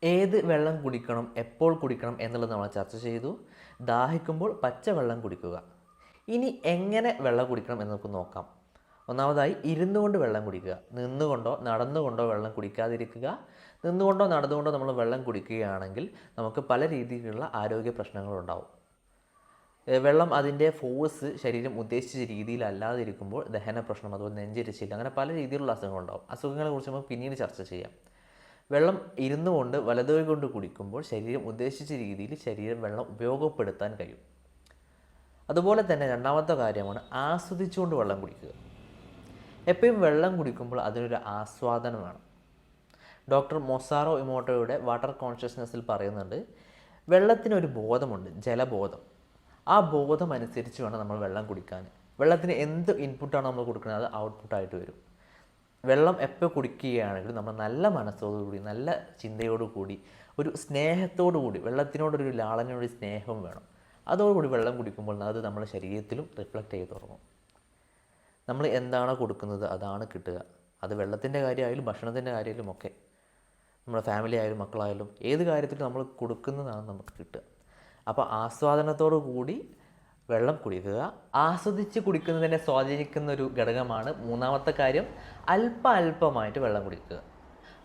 ഏത് വെള്ളം കുടിക്കണം, എപ്പോൾ കുടിക്കണം എന്നുള്ളത് നമ്മൾ ചർച്ച ചെയ്തു. ദാഹിക്കുമ്പോൾ പച്ചവെള്ളം കുടിക്കുക. ഇനി എങ്ങനെ വെള്ളം കുടിക്കണം എന്ന് നമുക്ക് നോക്കാം. ഒന്നാമതായി ഇരുന്നു കൊണ്ട് വെള്ളം കുടിക്കുക. നിന്നുകൊണ്ടോ നടന്നുകൊണ്ടോ വെള്ളം കുടിക്കാതിരിക്കുക. നിന്നുകൊണ്ടോ നടന്നുകൊണ്ടോ നമ്മൾ വെള്ളം കുടിക്കുകയാണെങ്കിൽ നമുക്ക് പല രീതിയിലുള്ള ആരോഗ്യ പ്രശ്നങ്ങളുണ്ടാവും. വെള്ളം അതിൻ്റെ ഫോഴ്സ് ശരീരം ഉദ്ദേശിച്ച രീതിയിലല്ലാതിരിക്കുമ്പോൾ ദഹന പ്രശ്നം, അതുപോലെ നെഞ്ചെരിച്ചിൽ, അങ്ങനെ പല രീതിയിലുള്ള അസുഖങ്ങളുണ്ടാവും. അസുഖങ്ങളെക്കുറിച്ച് നമുക്ക് പിന്നീട് ചർച്ച ചെയ്യാം. വെള്ളം ഇരുന്നു കൊണ്ട് വലതുകൈ കൊണ്ട് കുടിക്കുമ്പോൾ ശരീരം ഉദ്ദേശിച്ച രീതിയിൽ വെള്ളം ഉപയോഗപ്പെടുത്താൻ കഴിയും. അതുപോലെ തന്നെ രണ്ടാമത്തെ കാര്യമാണ് ആസ്വദിച്ചുകൊണ്ട് വെള്ളം കുടിക്കുക. എപ്പോഴും വെള്ളം കുടിക്കുമ്പോൾ അതിനൊരു ആസ്വാദനം വേണം. ഡോക്ടർ മൊസാറോ ഇമോട്ടോയുടെ വാട്ടർ കോൺഷ്യസ്നെസ്സിൽ പറയുന്നുണ്ട്, വെള്ളത്തിനൊരു ബോധമുണ്ട്, ജലബോധം. ആ ബോധം അനുസരിച്ച് വേണം നമ്മൾ വെള്ളം കുടിക്കാൻ. വെള്ളത്തിന് എന്ത് ഇൻപുട്ടാണ് നമ്മൾ കൊടുക്കുന്നത് അത് ഔട്ട്പുട്ടായിട്ട് വരും. വെള്ളം എപ്പോൾ കുടിക്കുകയാണെങ്കിലും നമ്മൾ നല്ല മനസ്സോടുകൂടി, നല്ല ചിന്തയോടുകൂടി, ഒരു സ്നേഹത്തോടു കൂടി, വെള്ളത്തിനോടൊരു ലാളനയോട് സ്നേഹം വേണം. അതോടുകൂടി വെള്ളം കുടിക്കുമ്പോൾ അത് നമ്മുടെ ശരീരത്തിലും റിഫ്ലക്റ്റ് ചെയ്ത് തുടങ്ങും. നമ്മൾ എന്താണോ കൊടുക്കുന്നത് അതാണ് കിട്ടുക. അത് വെള്ളത്തിൻ്റെ കാര്യമായാലും ഭക്ഷണത്തിൻ്റെ കാര്യമായാലും ഒക്കെ, നമ്മുടെ ഫാമിലി ആയാലും മക്കളായാലും ഏത് കാര്യത്തിലും നമ്മൾ കൊടുക്കുന്നതാണ് നമുക്ക് കിട്ടുക. അപ്പോൾ ആസ്വാദനത്തോടു കൂടി വെള്ളം കുടിക്കുക. ആസ്വദിച്ച് കുടിക്കുന്നതിനെ സ്വാധീനിക്കുന്ന ഒരു ഘടകമാണ് മൂന്നാമത്തെ കാര്യം, അല്പമായിട്ട് വെള്ളം കുടിക്കുക.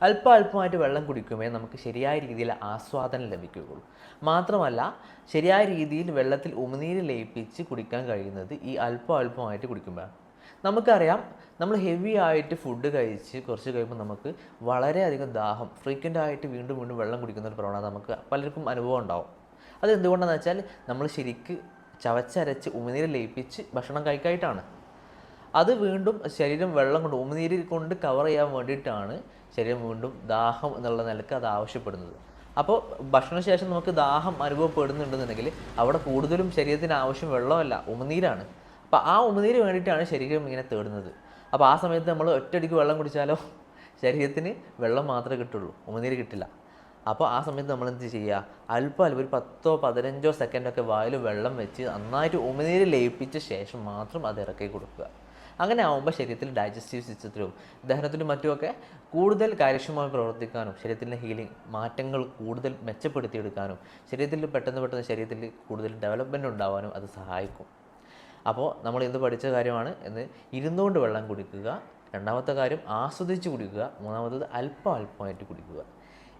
അല്പമായിട്ട് വെള്ളം കുടിക്കുമ്പോൾ നമുക്ക് ശരിയായ രീതിയിൽ ആസ്വാദനം ലഭിക്കുകയുള്ളൂ. മാത്രമല്ല ശരിയായ രീതിയിൽ വെള്ളത്തിൽ ഉമിനീര് ലയിപ്പിച്ച് കുടിക്കാൻ കഴിയുന്നത് ഈ അല്പമായിട്ട് കുടിക്കുമ്പോഴാണ്. നമുക്കറിയാം, നമ്മൾ ഹെവി ആയിട്ട് ഫുഡ് കഴിച്ച് കുറച്ച് കഴിയുമ്പോൾ നമുക്ക് വളരെയധികം ദാഹം, ഫ്രീക്വൻ്റ് വീണ്ടും വെള്ളം കുടിക്കുന്ന ഒരു പ്രവണത നമുക്ക് പലർക്കും അനുഭവം ഉണ്ടാവും. അത് എന്തുകൊണ്ടാണെന്ന് വെച്ചാൽ നമ്മൾ ശരിക്ക് ചവച്ചരച്ച് ഉമിനീര് ലയിപ്പിച്ച് ഭക്ഷണം കഴിക്കായിട്ടാണ്. അത് വീണ്ടും ശരീരം വെള്ളം കൊണ്ട് ഉമിനീര് കൊണ്ട് കവർ ചെയ്യാൻ വേണ്ടിയിട്ടാണ് ശരീരം വീണ്ടും ദാഹം എന്നുള്ള നിലക്ക് അത് ആവശ്യപ്പെടുന്നത്. അപ്പോൾ ഭക്ഷണശേഷം നമുക്ക് ദാഹം അനുഭവപ്പെടുന്നുണ്ടെന്നുണ്ടെങ്കിൽ അവിടെ കൂടുതലും ശരീരത്തിന് ആവശ്യം വെള്ളമല്ല, ഉമിനീരാണ്. അപ്പോൾ ആ ഉമിനീര് വേണ്ടിയിട്ടാണ് ശരീരം ഇങ്ങനെ തേടുന്നത്. അപ്പോൾ ആ സമയത്ത് നമ്മൾ ഒറ്റയടിക്ക് വെള്ളം കുടിച്ചാലോ ശരീരത്തിന് വെള്ളം മാത്രമേ കിട്ടുള്ളൂ, ഉമിനീര് കിട്ടില്ല. അപ്പോൾ ആ സമയത്ത് നമ്മൾ എന്ത് ചെയ്യുക, അല്പം ഒരു 10-15 സെക്കൻഡൊക്കെ വായിൽ വെള്ളം വെച്ച് നന്നായിട്ട് ഉമിനീര് ലയിപ്പിച്ച ശേഷം മാത്രം അത് ഇറക്കി കൊടുക്കുക. അങ്ങനെ ആകുമ്പോൾ ശരീരത്തിൽ ഡൈജസ്റ്റീവ് സിസ്റ്റത്തിലും ദഹനത്തിലും മറ്റുമൊക്കെ കൂടുതൽ കാര്യക്ഷമമായി പ്രവർത്തിക്കാനും ശരീരത്തിൻ്റെ ഹീലിംഗ് മാറ്റങ്ങൾ കൂടുതൽ മെച്ചപ്പെടുത്തിയെടുക്കാനും ശരീരത്തിൽ പെട്ടെന്ന് ശരീരത്തിൽ കൂടുതൽ ഡെവലപ്മെൻറ്റ് ഉണ്ടാകാനും അത് സഹായിക്കും. അപ്പോൾ നമ്മൾ ഇന്ന് പഠിച്ച കാര്യമാണ് എന്ന് ഇരുന്നുകൊണ്ട് വെള്ളം കുടിക്കുക. രണ്ടാമത്തെ കാര്യം ആസ്വദിച്ച് കുടിക്കുക. മൂന്നാമത്തത് അല്പമായിട്ട് കുടിക്കുക.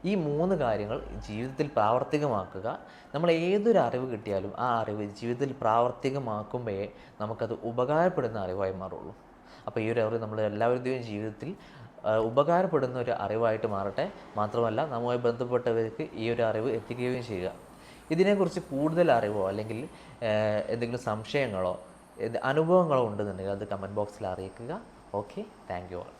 ഈ 3 കാര്യങ്ങൾ ജീവിതത്തിൽ പ്രാവർത്തികമാക്കുക. നമ്മൾ ഏതൊരു അറിവ് കിട്ടിയാലും ആ അറിവ് ജീവിതത്തിൽ പ്രാവർത്തികമാക്കുമ്പോഴേ നമുക്കത് ഉപകാരപ്പെടുന്ന അറിവായി മാറുള്ളൂ. അപ്പോൾ ഈ ഒരു അറിവ് നമ്മൾ എല്ലാവരുടെയും ജീവിതത്തിൽ ഉപകാരപ്പെടുന്ന ഒരു അറിവായിട്ട് മാറട്ടെ. മാത്രമല്ല നമ്മുമായി ബന്ധപ്പെട്ടവർക്ക് ഈ ഒരു അറിവ് എത്തിക്കുകയും ചെയ്യുക. ഇതിനെക്കുറിച്ച് കൂടുതൽ അറിവോ അല്ലെങ്കിൽ എന്തെങ്കിലും സംശയങ്ങളോ അനുഭവങ്ങളോ ഉണ്ടെന്നുണ്ടെങ്കിൽ അത് കമൻറ്റ് ബോക്സിൽ അറിയിക്കുക. Okay, thank you all.